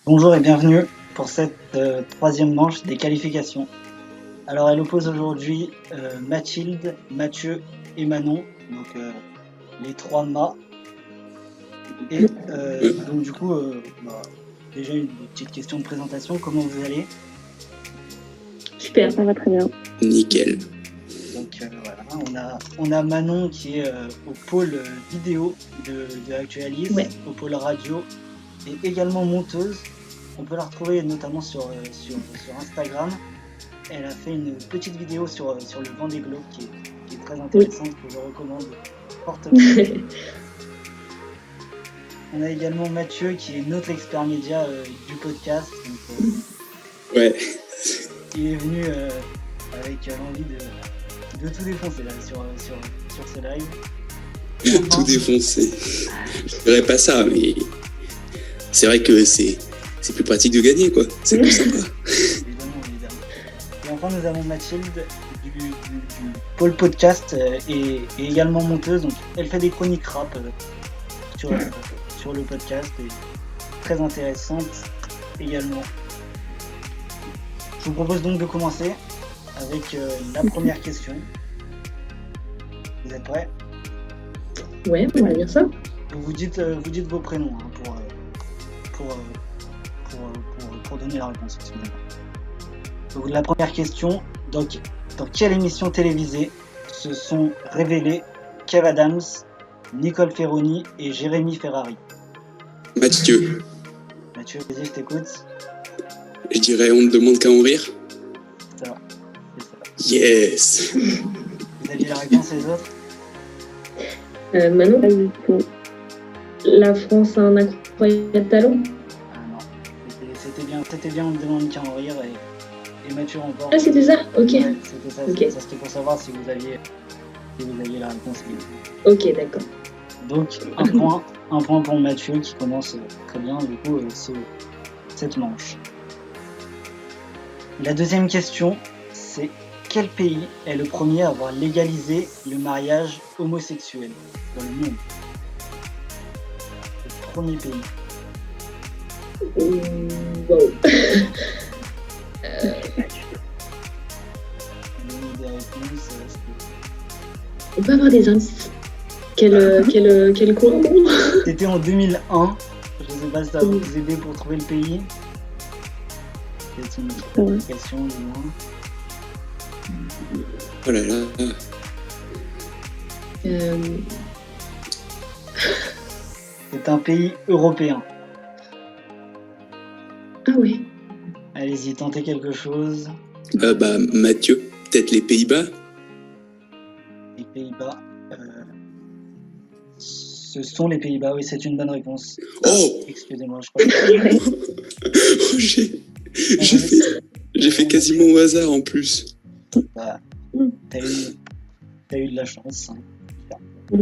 Bonjour et bienvenue pour cette troisième manche des qualifications. Alors elle oppose aujourd'hui Mathilde, Mathieu et Manon, donc les trois mâts. Et donc du coup, déjà une petite question de présentation, comment vous allez? Super, ça va très bien. Nickel. Donc voilà, on a Manon qui est au pôle vidéo de Actualis, Ouais. au pôle radio et également monteuse. On peut la retrouver notamment sur Instagram. Elle a fait une petite vidéo sur le Vendée Globe qui est très intéressante, que je recommande fortement. On a également Mathieu qui est notre expert média du podcast. Donc, Ouais. il est venu avec l'envie de tout défoncer là, sur ce live. De tout défoncer. Je dirais pas ça, mais c'est vrai que c'est plus pratique de gagner, quoi. C'est plus sympa. Évidemment. Et enfin, nous avons Mathilde du pôle podcast et également monteuse. Donc, elle fait des chroniques rap sur le podcast et très intéressante également. Je vous propose donc de commencer avec la première question. Vous êtes prêts? Ouais, on va dire ça. Vous dites vos prénoms hein, pour donner la réponse. Donc la première question, dans quelle émission télévisée se sont révélés Kev Adams, Nicole Ferroni et Jérémy Ferrari? Mathieu, Mathieu, vas-y, je t'écoute. je dirais on ne demande qu'à en rire. C'est ça. Yes. Vous aviez la réponse les autres? Manon, Pas du tout. la France a un incroyable talent. Ah non, c'était bien on ne demande qu'à en rire et Mathieu remporte. Ah, c'était ça. Ok. Ouais, c'était ça, Ok. c'était pour savoir si vous aviez la réponse. Ok, d'accord. Donc un point pour Mathieu qui commence très bien du coup cette manche. La deuxième question, c'est quel pays est le premier à avoir légalisé le mariage homosexuel dans le monde? Le premier pays. Wow. Des réponses, On peut avoir des indices. Quel courant? c'était en 2001. Je ne sais pas si ça va vous aider pour trouver le pays. C'est une question du moins. Oh là là. C'est un pays européen. Ah ouais. Allez-y, tentez quelque chose. Mathieu, peut-être les Pays-Bas. Les Pays-Bas. Ce sont les Pays-Bas, oui, c'est une bonne réponse. Oh. Excusez-moi, je crois que... J'ai fait quasiment au hasard en plus. Bah, t'as eu de la chance. Hein.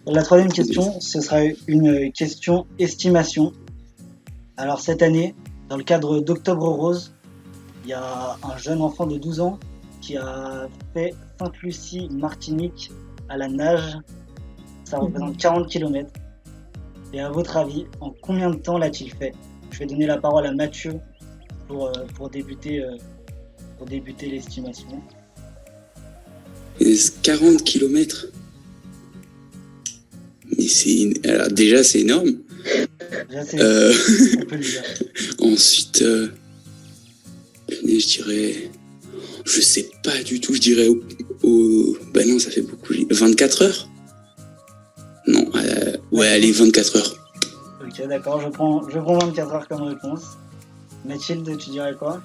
La troisième question, ce sera une question estimation. Alors cette année, dans le cadre d'Octobre Rose, il y a un jeune enfant de 12 ans qui a fait Sainte-Lucie-Martinique à la nage. Ça représente 40 km. Et à votre avis, en combien de temps l'a-t-il fait? Je vais donner la parole à Mathieu pour débuter l'estimation. 40 km. Mais alors, déjà, c'est énorme. Déjà, on peut le dire. Ensuite, je dirais... Je sais pas du tout, je dirais bah non, ça fait beaucoup. 24 heures? Non, ouais, allez, 24 heures. Ok, d'accord, je prends 24 heures comme réponse. Mathilde, tu dirais quoi?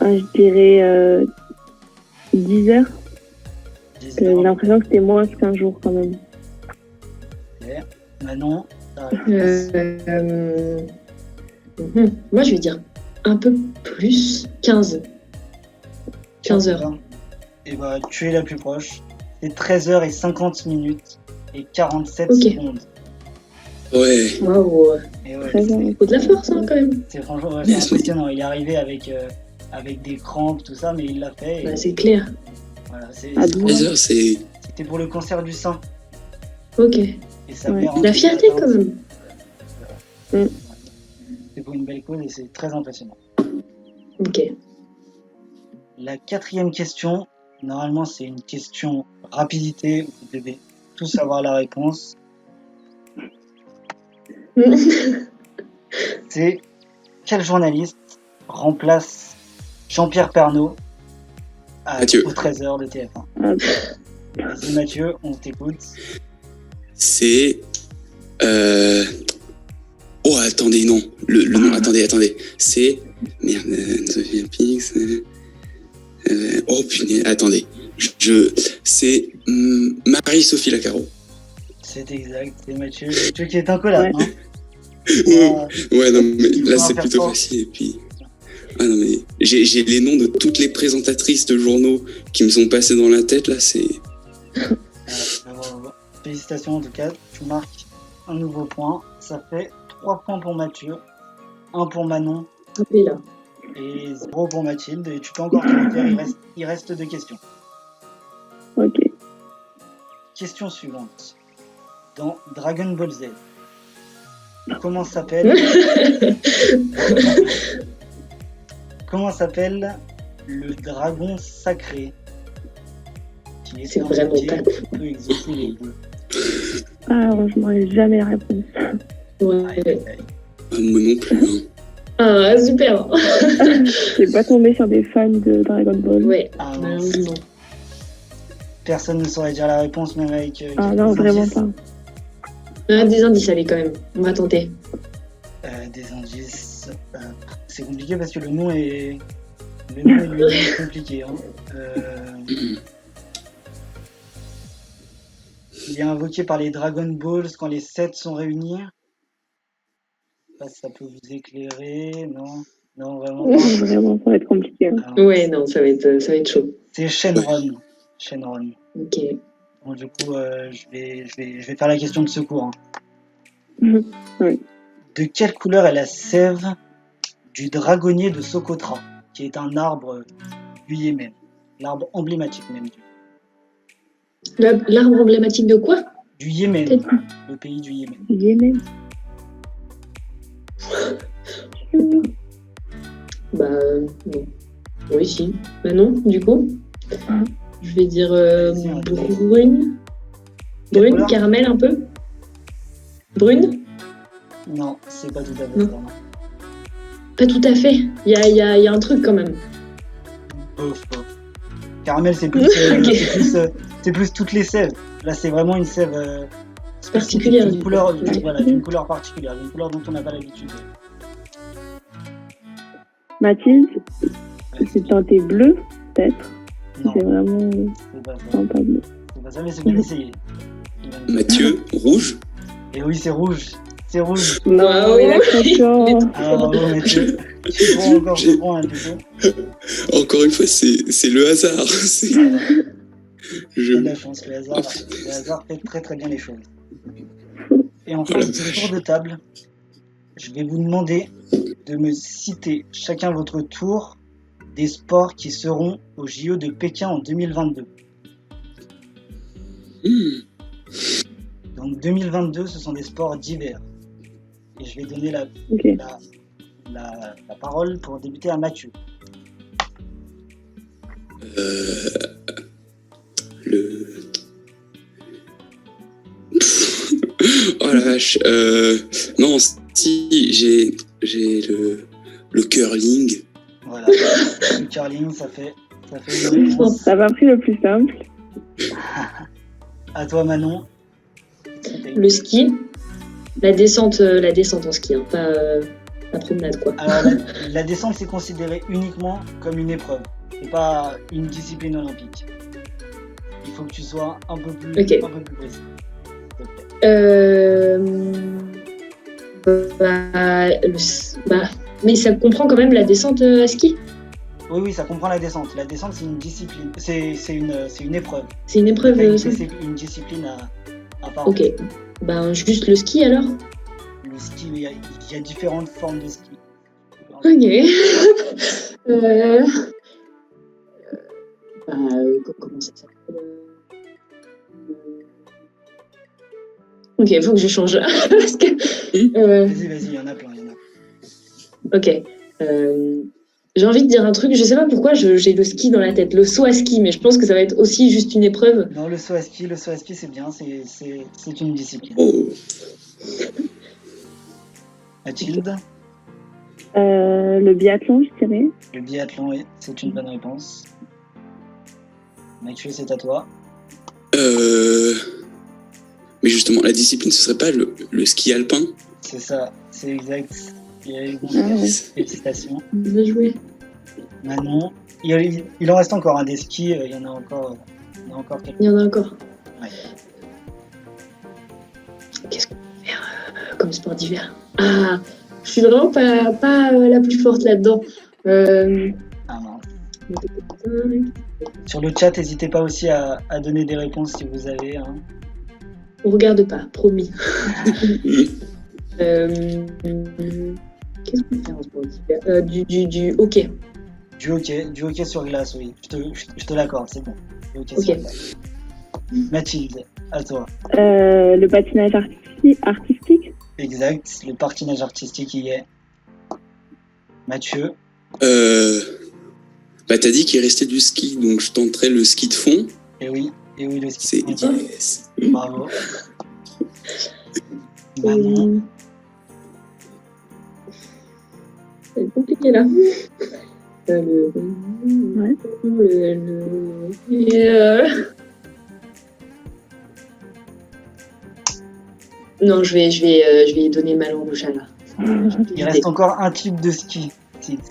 Je dirais 10 heures. 10 J'ai heures. l'impression que c'était moins qu'un jour quand même. Ok. Manon, ta réponse. Moi, je vais dire un peu plus. 15 heures. Et bah, tu es la plus proche. C'est 13h50 et 47 Ok. secondes. Ouais. Waouh. Et ouais, Très bien. Faut de la force, hein, quand même. c'est franchement c'est impressionnant. Il est arrivé avec des crampes, tout ça, mais il l'a fait. Et Bah, c'est clair. voilà, À 12 13 ans. heures, c'est... c'était pour le cancer du sein. Ok. Et sa Ouais. mère en La était fierté, atteinte. quand même. C'est belle cause et c'est très impressionnant. Ok. La 4e question, normalement c'est une question rapidité, vous devez tous avoir la réponse. C'est quel journaliste remplace Jean-Pierre Pernaut Mathieu. au 13h de TF1? Ah, Vas-y Mathieu, on t'écoute. C'est. Oh, attendez, non. Le nom, attendez. C'est. Merde, Sophie Pix. Oh, punaise, attendez. C'est Marie-Sophie Lacaro. C'est exact, c'est Mathieu qui est incollable. Ouais. Hein. Ouais, non, mais Il là, faut en c'est faire plutôt fort. facile. Et puis. Ah non, mais j'ai les noms de toutes les présentatrices de journaux qui me sont passées dans la tête, là, c'est. Félicitations en tout cas, tu marques un nouveau point. Ça fait 3 points pour Mathieu, 1 pour Manon Et là. et 0 pour Mathilde. Et tu peux encore te refaire, il reste 2 questions. ok. Question suivante. Dans Dragon Ball Z, comment s'appelle le dragon sacré qui est C'est vraiment invoqué pas pour peut exaucer les vœux? Alors, je n'aurai jamais la réponse. Ouais. Ah, moi non plus. Hein. Ah, super. Je n'ai pas tombé sur des fans de Dragon Ball. Ouais, Ah, malheureusement. Personne ne saurait dire la réponse, même avec Ah quelques non, vraiment indices. pas. Des indices, allez, quand même. On va tenter. Des indices. C'est compliqué parce que le nom est lui-même compliqué. Hein. Il est invoqué par les Dragon Balls quand les 7 sont réunis. Je sais pas si ça peut vous éclairer, non? Non, vraiment pas. Vraiment, ça va être compliqué. Hein. Ah, Ouais, non, ça va être chaud. c'est Shenron. Shenron. Ok. Bon, du coup, je vais faire la question de secours. Hein. Oui. De quelle couleur est la sève du dragonnier de Socotra, qui est un arbre du Yémen, l'arbre emblématique même L'arbre emblématique de quoi? du Yémen, Peut-être. le pays du Yémen. Yémen. Bah, non. Oui, si. Bah non, du coup. Je vais dire Vas-y, on brune. Quelle Brune, couleur? caramel un peu. Brune? Non, c'est pas tout à fait Non. ça. Non. Pas tout à fait. Il y a un truc quand même. Bof. Caramel, c'est plus, Ok. c'est plus toutes les sèves. Là, c'est vraiment une sève spécifique, Particulière. une couleur, voilà, une couleur particulière, une couleur dont on n'a pas l'habitude. Mathilde, c'est teinté bleu, peut-être. Non, C'est vraiment c'est pas ça. sympa bleu. C'est pas ça, mais c'est bien essayé. Mathieu, rouge. Et oui, c'est rouge. C'est rouge. Non, Waouh. il a confiance. Alors, bravo, Mathieu. Tu prends encore ce point, du coup. Encore une fois, c'est le hasard. C'est- Ah, bah, Je... de la chance, le hasard fait très très bien les choses. Et enfin, Oh la petit vache. tour de table. Je vais vous demander de me citer chacun votre tour des sports qui seront au JO de Pékin en 2022. Donc 2022, ce sont des sports d'hiver. Et je vais donner Ok. la parole pour débuter à Mathieu. Le... Oh la vache. Non, si, j'ai le curling. Voilà. Le curling, ça fait une réponse. T'as pas pris le plus simple. À toi, Manon. Le ski. La descente en ski, hein, pas la promenade, quoi. Alors, la descente, c'est considéré uniquement comme une épreuve. C'est pas une discipline olympique. Il faut que tu sois un peu plus précis. s'il te plaît. Mais ça comprend quand même la descente à ski. Oui, ça comprend la descente. La descente, c'est une discipline. C'est une épreuve. C'est une épreuve. C'est une discipline à part. Ok. Ben, juste le ski alors. Le ski, il y a différentes formes de ski. Ok. Comment ça s'appelle? Ok, il faut que je change. Parce que, Vas-y, il y en a plein. Ok. J'ai envie de dire un truc, je sais pas pourquoi j'ai le ski dans la tête, le saut à ski, mais je pense que ça va être aussi juste une épreuve. Non, le saut à ski, c'est bien, c'est une discipline. Oh, Mathilde, Le biathlon, je dirais. le biathlon, oui, c'est une bonne réponse. Mathieu, c'est à toi. Mais justement, la discipline, ce serait pas le ski alpin? C'est ça, c'est exact. Il y a eu ouais. félicitations. Bien joué. Manon, il en reste encore un des skis, il y en a encore quelques. Il y en a encore. Ouais. Qu'est-ce qu'on peut faire comme sport d'hiver? Ah, je suis vraiment pas la plus forte là-dedans. Ah mince. Sur le chat, n'hésitez pas aussi à donner des réponses si vous avez. Hein. On regarde pas, promis. Qu'est-ce qu'on peut faire en sport d'hiver? Du hockey. Du hockey sur glace, oui. Je te l'accorde, c'est bon. Du hockey Ok. sur glace. Mathilde, à toi. Le patinage artistique. Exact, le patinage artistique y est. Mathieu, Bah, t'as dit qu'il restait du ski, donc je tenterai le ski de fond. et oui, le ski. C'est... Bravo. Manon, C'est compliqué là. Ouais. Non, je vais donner ma langue au chat là. il reste encore un type de ski.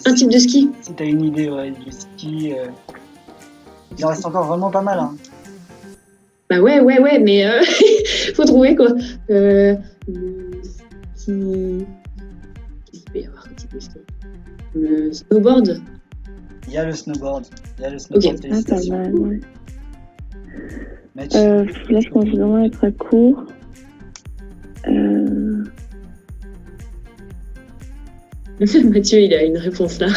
Un type de ski? Si t'as une idée du ski, il en reste encore vraiment pas mal. Hein. Bah ouais, mais faut trouver quoi. Le ski. Qu'est-ce qu'il peut y avoir comme type de ski? Le snowboard? Il y a le snowboard. Ah, pas Félicitations. mal, ouais. Mathieu, Là, je pense vraiment être à court. Mathieu, il a une réponse là.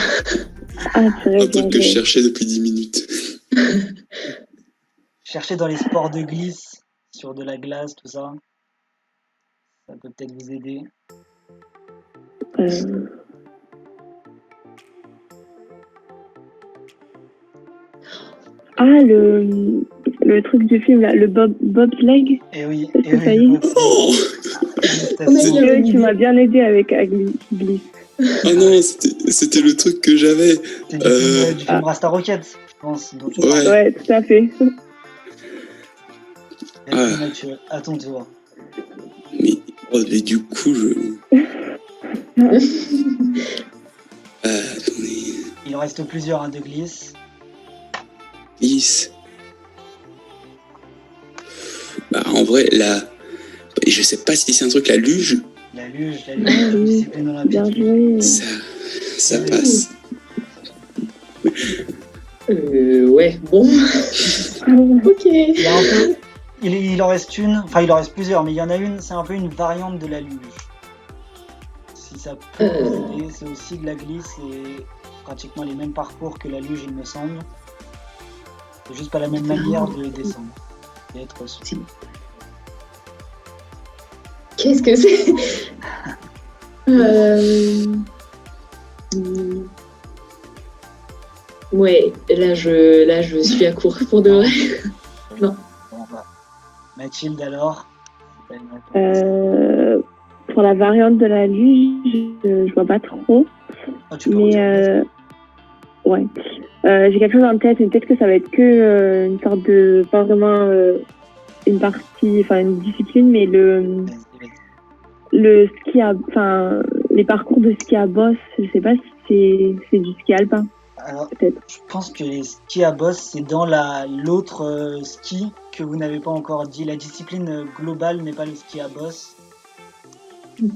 Ah, c'est vrai, Un truc que je cherchais depuis 10 minutes. cherchez dans les sports de glisse, sur de la glace, tout ça. Ça peut peut-être vous aider. Ah, le truc du film, là, le bobsleigh. Et oui, Est-ce que ça y est? Oh, Félicitations. Ouais. Tu m'as bien aidé avec Glisse. ah non, c'était le truc que j'avais. C'est du film Rasta Rocket, je pense. dont tu parles. Ouais, tout à fait. Vas-y, Mathieu, à ton tour. Mais du coup, attendez. Il en reste plusieurs de glisse. Bah, en vrai, je sais pas si c'est un truc, la luge. La luge, discipline olympique. Bien joué. Ça passe. Ouais, bon. Ok. Il y a un peu, il en reste une, enfin il en reste plusieurs, mais il y en a une, c'est un peu une variante de la luge. Si ça peut vous aider, c'est aussi de la glisse et pratiquement les mêmes parcours que la luge, il me semble. C'est juste pas la même manière de descendre. Et être sur. Qu'est-ce que c'est? Ouais, là je suis à court pour de vrai. Non. Bon, bah. Mathilde alors. Pour la variante de la luge, je vois pas trop. Oh, tu peux regarder. Ouais. J'ai quelque chose en tête, mais peut-être que ça va être que une sorte de, pas vraiment une partie, enfin une discipline, mais le ski enfin les parcours de ski à bosse, je sais pas si c'est du ski alpin. Alors, peut-être. je pense que les skis à bosse, c'est dans l'autre ski que vous n'avez pas encore dit. La discipline globale n'est pas le ski à bosse.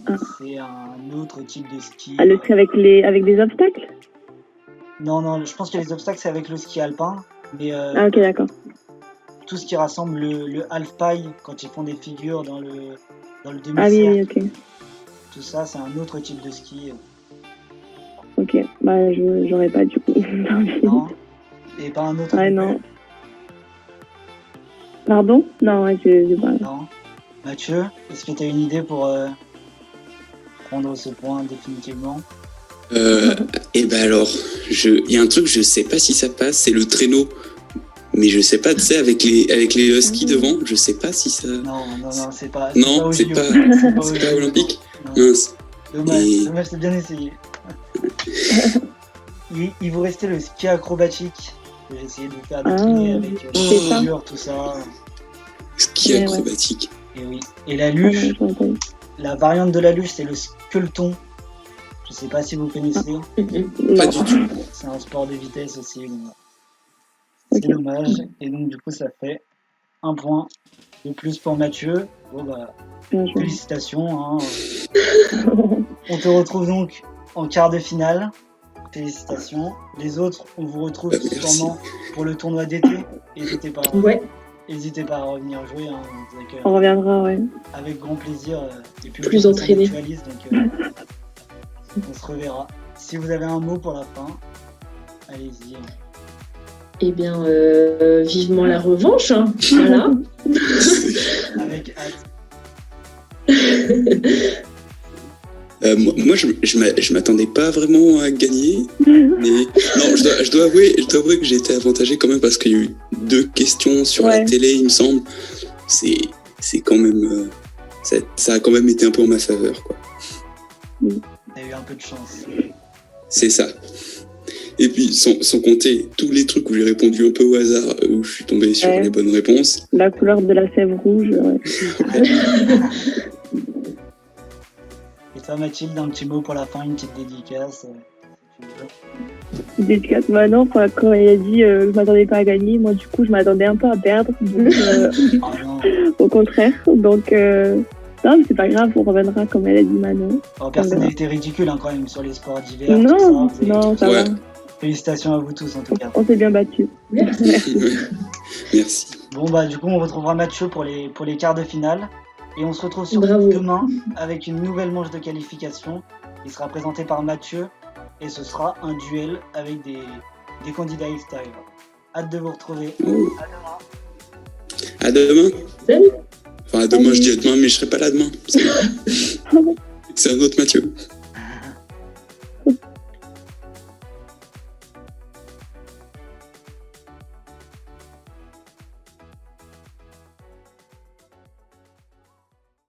Ah. C'est un autre type de ski. Ah, le ski avec des obstacles? Non, je pense que les obstacles, c'est avec le ski alpin. Mais Ah, ok, d'accord. tout ce qui rassemble le halfpipe, quand ils font des figures dans le demi-cercle. Ah oui, ok. Tout ça, c'est un autre type de ski. Ok, bah j'aurais pas du coup. Non. Et pas un autre. Ouais, non. Pardon? Non, ouais, j'ai pas. Non. Mathieu, est-ce que tu as une idée pour prendre ce point définitivement? Et ben alors, il y a un truc, je sais pas si ça passe, c'est le traîneau. Mais je sais pas, tu sais, avec les huskies devant, je sais pas si ça. Non, c'est pas. Non, aux c'est JO. pas aux JO. olympique. Non. Mince. Dommage, c'est bien essayé. il vous restait le ski acrobatique. J'ai essayé de vous faire décliner avec c'est ça. figure, tout ça. Ski Ouais, acrobatique. Et oui. Et la luge, la variante de la luge, c'est le squeleton. Je sais pas si vous connaissez. Pas du tout. C'est un sport de vitesse aussi. Donc, c'est dommage. Et donc, du coup, ça fait un point de plus pour Mathieu. Bon, bah, félicitations. Hein. On te retrouve donc en quart de finale. Félicitations. Les autres, on vous retrouve sûrement pour le tournoi d'été. N'hésitez pas. N'hésitez pas à revenir jouer. Hein. On vous accueille On reviendra, ouais. avec grand plaisir. Et puis, Plus entraîné. Donc, on se reverra. Si vous avez un mot pour la fin, allez-y. Eh bien, vivement la revanche. Hein. Voilà. Avec hâte. Moi, je m'attendais pas vraiment à gagner, mais non, je dois avouer que j'ai été avantagé quand même parce qu'il y a eu 2 questions sur la télé, il me semble. C'est quand même, ça a quand même été un peu en ma faveur, quoi. T'as eu un peu de chance. C'est ça. Et puis, sans compter tous les trucs où j'ai répondu un peu au hasard, où je suis tombé sur les bonnes réponses. La couleur de la sève rouge, Et toi, Mathilde, un petit mot pour la fin, une petite dédicace. Dédicace, bah non, quand il a dit je m'attendais pas à gagner, moi du coup je m'attendais un peu à perdre, donc, au contraire. Donc non, mais c'est pas grave, on reviendra comme elle a dit Manon. Personne n'a été ridicule hein, quand même sur les sports d'hiver. Non, tout ça, non, ça va. Félicitations à vous tous en tout cas. On s'est bien battus. Merci. Bon bah du coup on retrouvera Mathieu pour les quarts de finale. Et on se retrouve sur demain avec une nouvelle manche de qualification qui sera présentée par Mathieu. Et ce sera un duel avec des candidats X-Style. Hâte de vous retrouver. À demain. Salut. Enfin, à demain, je dis à demain, mais je serai pas là demain. C'est un autre Mathieu.